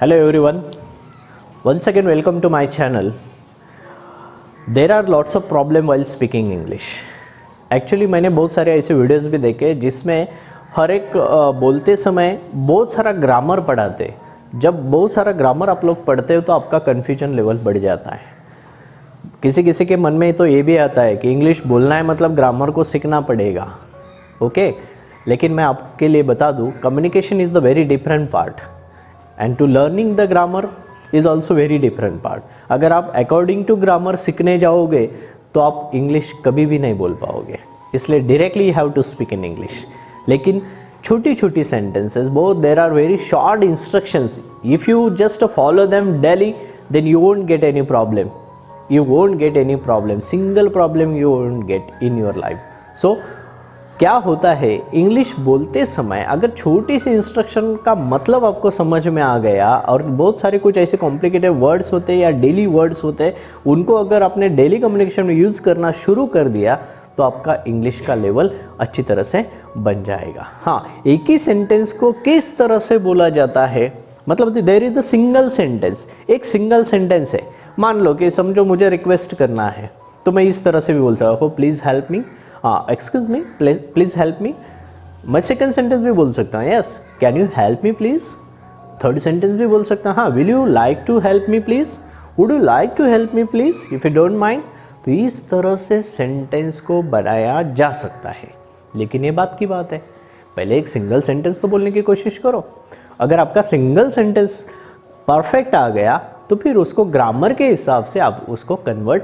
Hello everyone, once again welcome to my channel. There are lots of problem while speaking English. Actually मैंने बहुत सारे ऐसे videos भी देखे जिसमें हर एक बोलते समय बहुत सारा ग्रामर पढ़ाते। जब बहुत सारा ग्रामर आप लोग पढ़ते हो तो आपका कन्फ्यूजन लेवल बढ़ जाता है। किसी किसी के मन में तो ये भी आता है कि इंग्लिश बोलना है मतलब ग्रामर को सीखना पड़ेगा, ओके। लेकिन मैं आपके लिए बता दूँ, communication is the very different part and to learning the grammar is also very different part. अगर आप अकॉर्डिंग टू ग्रामर सीखने जाओगे तो आप इंग्लिश कभी भी नहीं बोल पाओगे, इसलिए directly you have to speak in English. लेकिन छोटी छोटी सेंटेंसेस, बहुत there are very short instructions, if you just follow them daily then you won't get any problem, you won't get any problem, single problem you won't get in your life. So क्या होता है, English बोलते समय अगर छोटी सी instruction का मतलब आपको समझ में आ गया और बहुत सारे कुछ ऐसे कॉम्प्लिकेटेड वर्ड्स होते हैं या डेली वर्ड्स होते हैं, उनको अगर आपने डेली कम्युनिकेशन में यूज़ करना शुरू कर दिया तो आपका इंग्लिश का लेवल अच्छी तरह से बन जाएगा। हाँ, एक ही सेंटेंस को किस तरह से बोला जाता है, मतलब there is the single sentence. एक सिंगल सेंटेंस है, मान लो कि समझो मुझे रिक्वेस्ट करना है तो मैं इस तरह से भी बोल सकता हूँ, please help me, excuse me, please help me. मैं सेकंड सेंटेंस भी बोल सकता हूँ, yes can you help me please. Third sentence भी बोल सकता हूँ, हाँ will you like to help me please, would you like to help me please if you don't mind. तो इस तरह से सेंटेंस को बनाया जा सकता है। लेकिन ये बात की बात है, पहले एक सिंगल सेंटेंस तो बोलने की कोशिश करो। अगर आपका सिंगल सेंटेंस परफेक्ट आ गया तो फिर उसको ग्रामर के हिसाब से आप उसको कन्वर्ट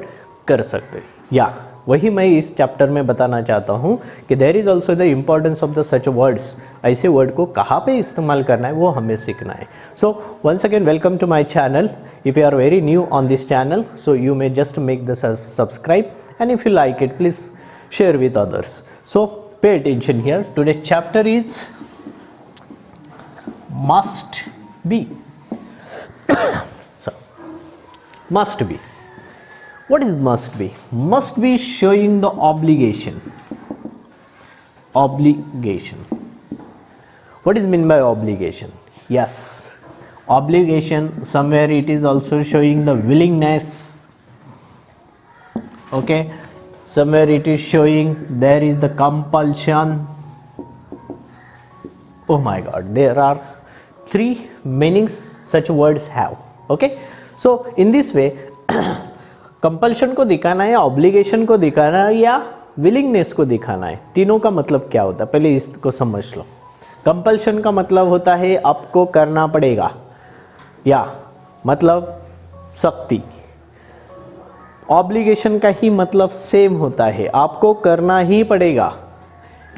कर सकते हैं। या वही मैं इस चैप्टर में बताना चाहता हूँ कि there is also the importance of the such words. ऐसे वर्ड को कहाँ पे इस्तेमाल करना है वो हमें सीखना है। So once again welcome to my channel. If you are very new on this channel so you may just make the subscribe and if you like it please share with others. So pay attention here, today chapter is must be. So, must be. What is must be? Must be showing the obligation. Obligation. What is meant by obligation? Yes, obligation, somewhere it is also showing the willingness. Okay, somewhere it is showing there is the compulsion. Oh my God, there are three meanings such words have. Okay, so in this way compulsion को दिखाना है, obligation को दिखाना है या willingness को दिखाना है, तीनों का मतलब क्या होता है पहले इसको समझ लो। कंपल्शन का मतलब होता है आपको करना पड़ेगा, या मतलब सख्ती। ऑब्लिगेशन का ही मतलब सेम होता है, आपको करना ही पड़ेगा।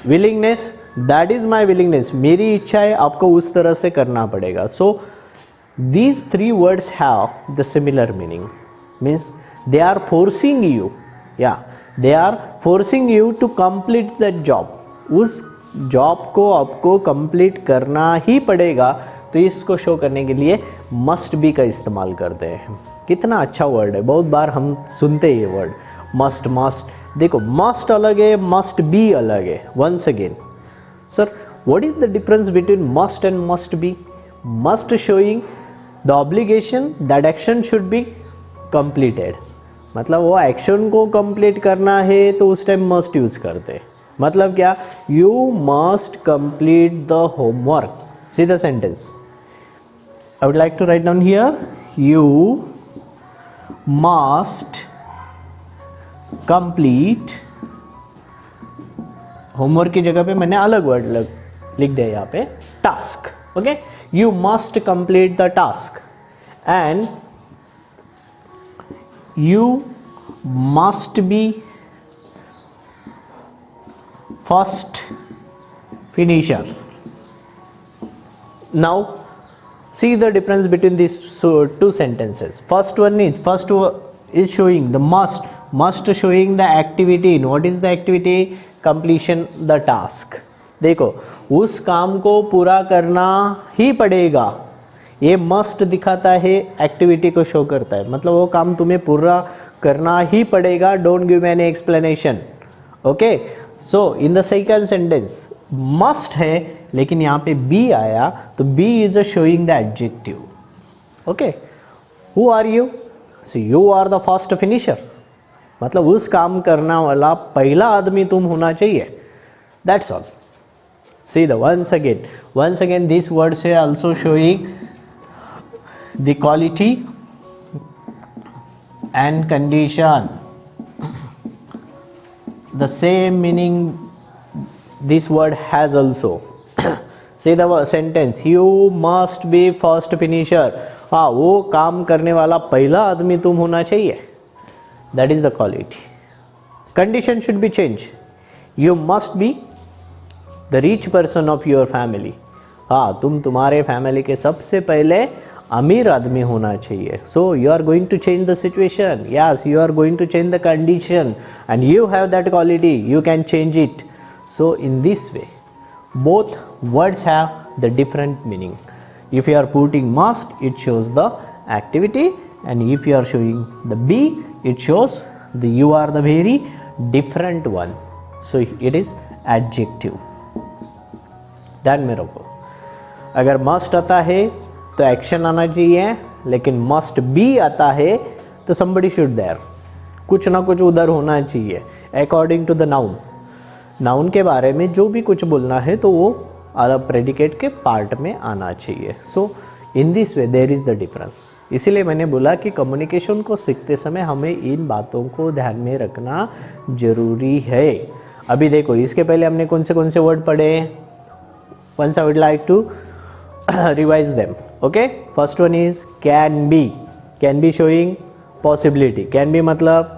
Willingness, that is my willingness, मेरी इच्छा है, आपको उस तरह से करना पड़ेगा। So these three words have the similar meaning, means they are forcing you, या they are forcing you to complete that job. उस जॉब को आपको कंप्लीट करना ही पड़ेगा, तो इसको शो करने के लिए मस्ट बी का इस्तेमाल करते हैं। कितना अच्छा वर्ड है, बहुत बार हम सुनते हैं ये वर्ड मस्ट। मस्ट देखो, मस्ट अलग है, मस्ट बी अलग है। Once again sir, what is the difference between must and must be? Must showing the obligation that action should be completed, मतलब वो एक्शन को कंप्लीट करना है तो उस टाइम मस्ट यूज करते हैं। मतलब क्या, you must complete the homework. See the sentence, I would like to write down here, you must complete, homework की जगह पे मैंने अलग वर्ड लिख दिया यहाँ पे, task. Okay, you must complete the task and you must be first finisher. Now see the difference between these two sentences. First is showing the must showing the activity in, what is the activity? Completion the task. देखो, उस काम को पूरा करना ही पड़ेगा, ये must दिखाता है, एक्टिविटी को शो करता है, मतलब वो काम तुम्हें पूरा करना ही पड़ेगा। Don't give any explanation. Okay, so in the second sentence must है लेकिन यहाँ पे बी आया तो be is a showing the adjective. Okay, who are you? So you are the first finisher, मतलब उस काम करना वाला पहला आदमी तुम होना चाहिए, that's all. See the once again these words are also showing the quality and condition. The same meaning this word has also. See the sentence, you must be first finisher. हाँ, वो काम करने वाला पहला आदमी तुम होना चाहिए, that is the quality. Condition should be changed. You must be the rich person of your family. हाँ, तुम तुम्हारे फैमिली के सबसे पहले अमीर आदमी होना चाहिए. So you are going to change the situation, yes you are going to change the condition and you have that quality, you can change it. So in this way both words have the different meaning. If you are putting must it shows the activity and if you are showing the be it shows the you are the very different one. So it is adjective. ध्यान में रखो, अगर must आता है तो action आना चाहिए, लेकिन मस्ट बी आता है तो somebody should there, कुछ ना कुछ उधर होना चाहिए according to the noun. Noun के बारे में जो भी कुछ बोलना है तो वो प्रेडिकेट के पार्ट में आना चाहिए. So in this way there is the difference. इसीलिए मैंने बोला कि कम्युनिकेशन को सीखते समय हमें इन बातों को ध्यान में रखना ज़रूरी है. अभी देखो, इसके पहले हमने कौन से वर्ड पढ़े. Once I would like to revise them. Okay, first one is can be. Can be showing possibility. Can be मतलब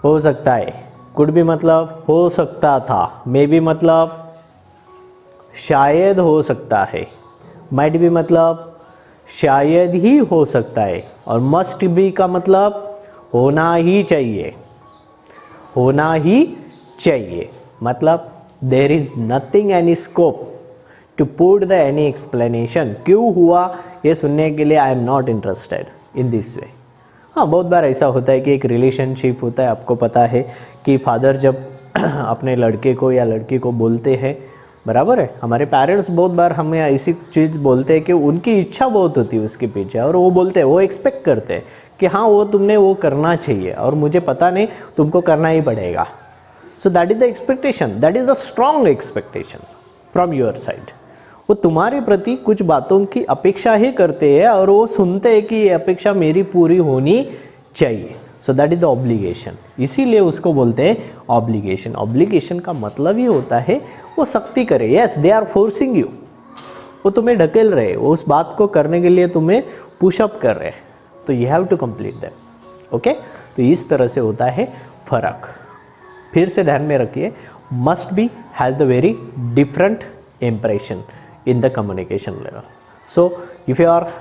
हो सकता है. Could be मतलब हो सकता था. May be मतलब शायद हो सकता है. Might be मतलब शायद ही हो सकता है. और must be का मतलब होना ही चाहिए. होना ही चाहिए मतलब there is nothing any scope to put the any explanation. क्यों हुआ ये सुनने के लिए I am not interested in this way. हाँ, बहुत बार ऐसा होता है कि एक रिलेशनशिप होता है. आपको पता है कि फादर जब अपने लड़के को या लड़की को बोलते हैं, बराबर है, हमारे पेरेंट्स बहुत बार हमें ऐसी चीज़ बोलते हैं कि उनकी इच्छा बहुत होती है उसके पीछे, और वो बोलते हैं, वो एक्सपेक्ट करते हैं कि हाँ वो तुमने वो करना चाहिए और मुझे पता नहीं तुमको करना ही पड़ेगा. So that is the expectation, that is the strong expectation from your side. वो तुम्हारे प्रति कुछ बातों की अपेक्षा ही करते हैं और वो सुनते हैं कि ये अपेक्षा मेरी पूरी होनी चाहिए. So that is the obligation. इसीलिए उसको बोलते हैं obligation. Obligation का मतलब ही होता है वो सख्ती करे. Yes, they are forcing you. वो तुम्हें ढकेल रहे, वो उस बात को करने के लिए तुम्हें पुशअप कर रहे हैं, तो you have to complete them. Okay, तो इस तरह से होता है फर्क. फिर से ध्यान में रखिए, must be has the very different impression in the communication level. So if you are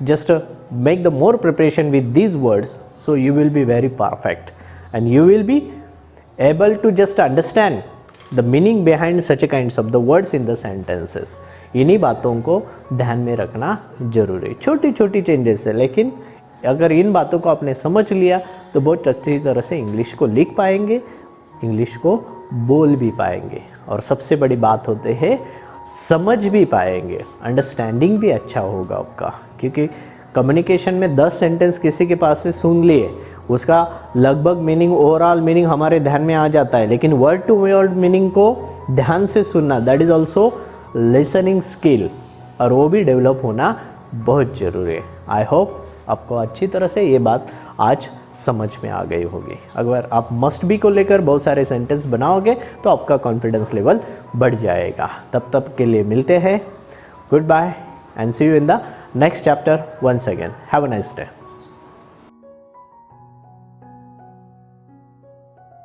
just make the more preparation with these words, so you will be very perfect and you will be able to just understand the meaning behind such a kinds of the words in the sentences. इन्हीं बातों को ध्यान में रखना जरूरी. छोटी छोटी changes है, लेकिन अगर इन बातों को आपने समझ लिया तो बहुत अच्छी तरह से इंग्लिश को लिख पाएंगे, इंग्लिश को बोल भी पाएंगे, और सबसे बड़ी बात होते है समझ भी पाएंगे. अंडरस्टैंडिंग भी अच्छा होगा आपका, क्योंकि कम्युनिकेशन में 10 सेंटेंस किसी के पास से सुन लिए, उसका लगभग मीनिंग, ओवरऑल मीनिंग हमारे ध्यान में आ जाता है, लेकिन वर्ड टू वर्ड मीनिंग को ध्यान से सुनना, that is also listening skill, और वो भी डेवलप होना बहुत ज़रूरी है. आई होप आपको अच्छी तरह से ये बात आज समझ में आ गई होगी. अगर आप मस्ट बी को लेकर बहुत सारे सेंटेंस बनाओगे तो आपका कॉन्फिडेंस लेवल बढ़ जाएगा. तब के लिए मिलते हैं. Good bye and see you in the next chapter. Once again have a nice day.